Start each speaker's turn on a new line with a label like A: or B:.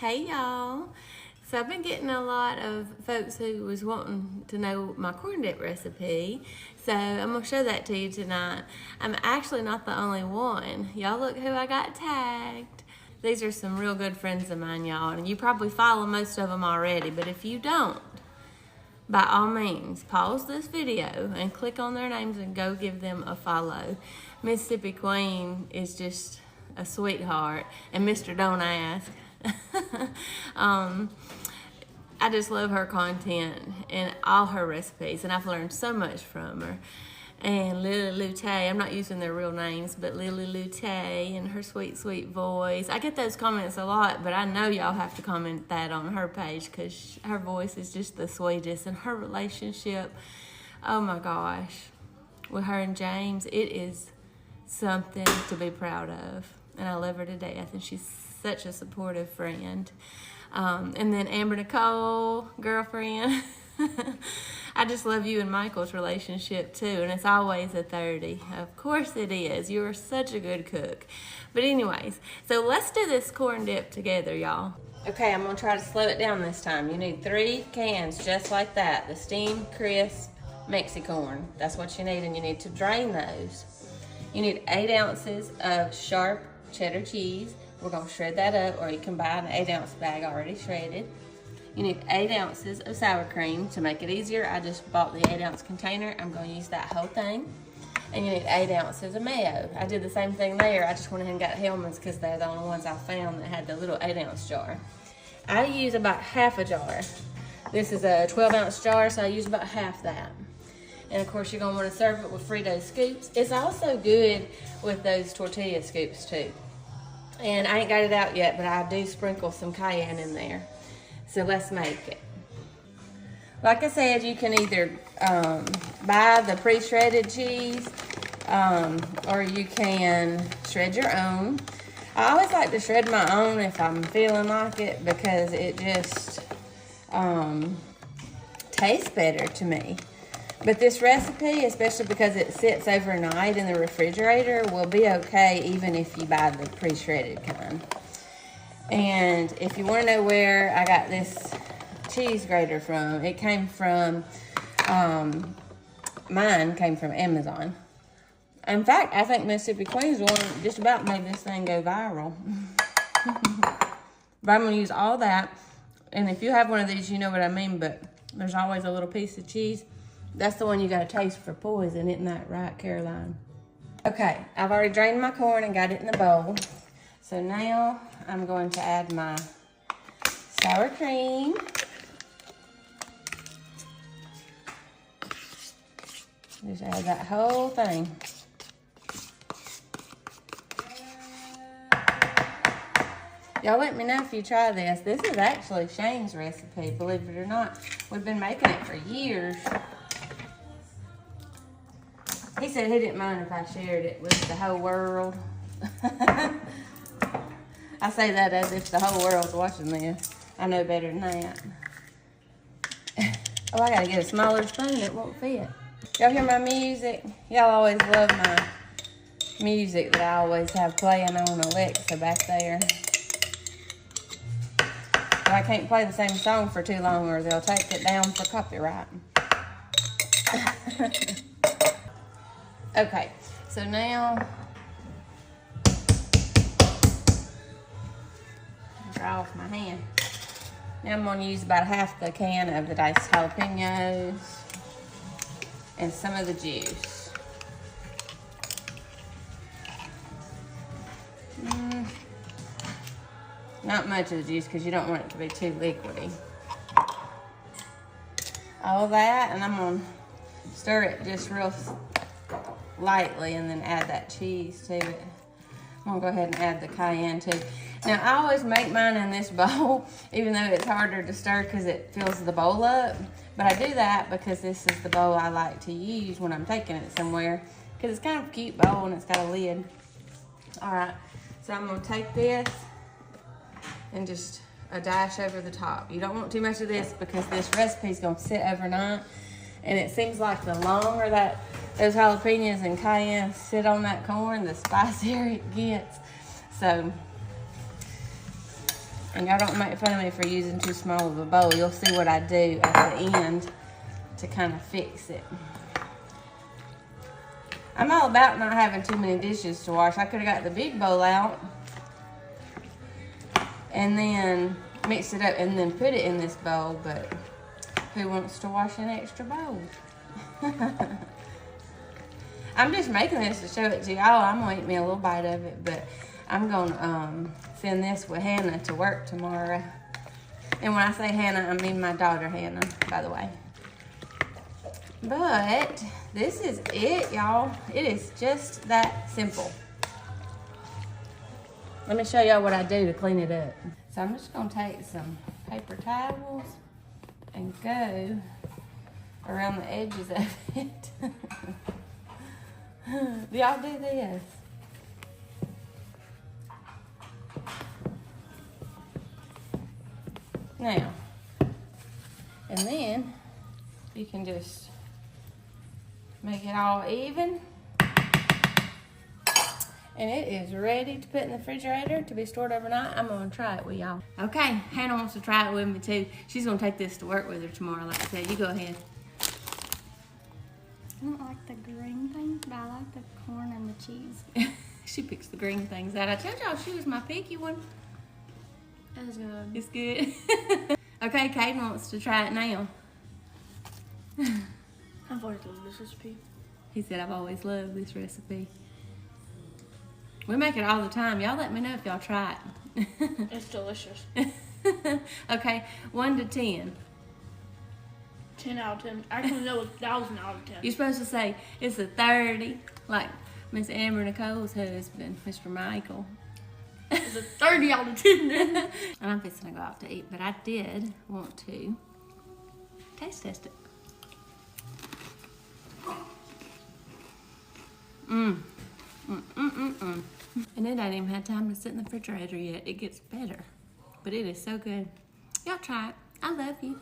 A: Hey y'all. So I've been getting a lot of folks who was wanting to know my corn dip recipe. So I'm going to show that to you tonight. I'm actually not the only one. Y'all look who I got tagged. These are some real good friends of mine, y'all. And you probably follow most of them already. But if you don't, by all means, pause this video and click on their names and go give them a follow. Mississippi Queen is just a sweetheart. And Mr. Don't Ask. I just love her content and all her recipes, and I've learned so much from her. And Lily Lute, I'm not using their real names, but Lily Lute and her sweet, sweet voice. I get those comments a lot, but I know y'all have to comment that on her page because her voice is just the sweetest, and her relationship, oh my gosh, with her and James, it is something to be proud of. And I love her to death, and she's such a supportive friend. And then Amber Nicole, girlfriend. I just love you and Michael's relationship too, and it's always a 30. Of course it is. You are such a good cook. But anyways, so let's do this corn dip together, y'all. Okay, I'm gonna try to slow it down this time. You need 3 cans just like that. The steamed, crisp Mexicorn. That's what you need, and you need to drain those. You need 8 ounces of sharp cheddar cheese. We're gonna shred that up, or you can buy an 8-ounce bag already shredded. You need 8 ounces of sour cream. To make it easier, I just bought the 8-ounce container. I'm gonna use that whole thing. And you need 8 ounces of mayo. I did the same thing there. I just went ahead and got Hellmann's because they're the only ones I found that had the little 8-ounce jar. I use about half a jar. This is a 12-ounce jar, so I use about half that. And of course, you're gonna wanna serve it with Frito scoops. It's also good with those tortilla scoops too. And I ain't got it out yet, but I do sprinkle some cayenne in there. So let's make it. Like I said, you can either buy the pre-shredded cheese, or you can shred your own. I always like to shred my own if I'm feeling like it, because it just tastes better to me. But this recipe, especially because it sits overnight in the refrigerator, will be okay even if you buy the pre-shredded kind. And if you want to know where I got this cheese grater from, it came from, mine came from Amazon. In fact, I think Mississippi Queen's the one that just about made this thing go viral. But I'm going to use all that. And if you have one of these, you know what I mean, but there's always a little piece of cheese. That's the one you gotta taste for poison, isn't that right, Caroline? Okay, I've already drained my corn and got it in the bowl. So now I'm going to add my sour cream. Just add that whole thing. Y'all let me know if you try this. This is actually Shane's recipe, believe it or not. We've been making it for years. He said he didn't mind if I shared it with the whole world. I say that as if the whole world's watching this. I know better than that. Oh, I gotta get a smaller spoon. It won't fit. Y'all hear my music? Y'all always love my music that I always have playing on Alexa back there. But I can't play the same song for too long or they'll take it down for copyright. Okay, so now, dry off my hand. Now I'm gonna use about half the can of the diced jalapenos and some of the juice. Not much of the juice because you don't want it to be too liquidy. All that, and I'm gonna stir it just real lightly and then add that cheese to it. I'm gonna go ahead and add the cayenne too. Now I always make mine in this bowl, even though it's harder to stir because it fills the bowl up. But I do that because this is the bowl I like to use when I'm taking it somewhere, because it's kind of a cute bowl and it's got a lid. All right, so I'm gonna take this and just a dash over the top. You don't want too much of this because this recipe is gonna sit overnight. And it seems like the longer that those jalapenos and cayenne sit on that corn, the spicier it gets. So And y'all don't make fun of me for using too small of a bowl. You'll see what I do at the end to kind of fix it. I'm all about not having too many dishes to wash. I could have got the big bowl out and then mix it up and then put it in this bowl, but who wants to wash an extra bowl? I'm just making this to show it to y'all. I'm gonna eat me a little bite of it, but I'm gonna send this with Hannah to work tomorrow. And when I say Hannah, I mean my daughter Hannah, by the way. But this is it, y'all. It is just that simple. Let me show y'all what I do to clean it up. So I'm just gonna take some paper towels and go around the edges of it. Do y'all do this? Now, and then you can just make it all even. And it is ready to put in the refrigerator to be stored overnight. I'm gonna try it with y'all. Okay, Hannah wants to try it with me too. She's gonna take this to work with her tomorrow, like I said. You go ahead.
B: I don't like the green things, but I like the corn and the cheese.
A: She picks the green things out. I told y'all she was my picky one.
B: That's good.
A: It's good. Okay, Caden wants to try it now.
B: I've always loved this recipe.
A: He said, I've always loved this recipe. We make it all the time. Y'all let me know if y'all try it.
B: It's delicious.
A: Okay, 1 to 10.
B: 10 out of 10. Actually, no, 1,000 out of 10.
A: You're supposed to say it's a 30, like Miss Amber Nicole's husband, Mr. Michael.
B: It's a 30 out of 10.
A: And I'm fixing to go out to eat, but I did want to taste test it. And it ain't even had time to sit in the refrigerator yet. It gets better, but it is so good. Y'all try it. I love you.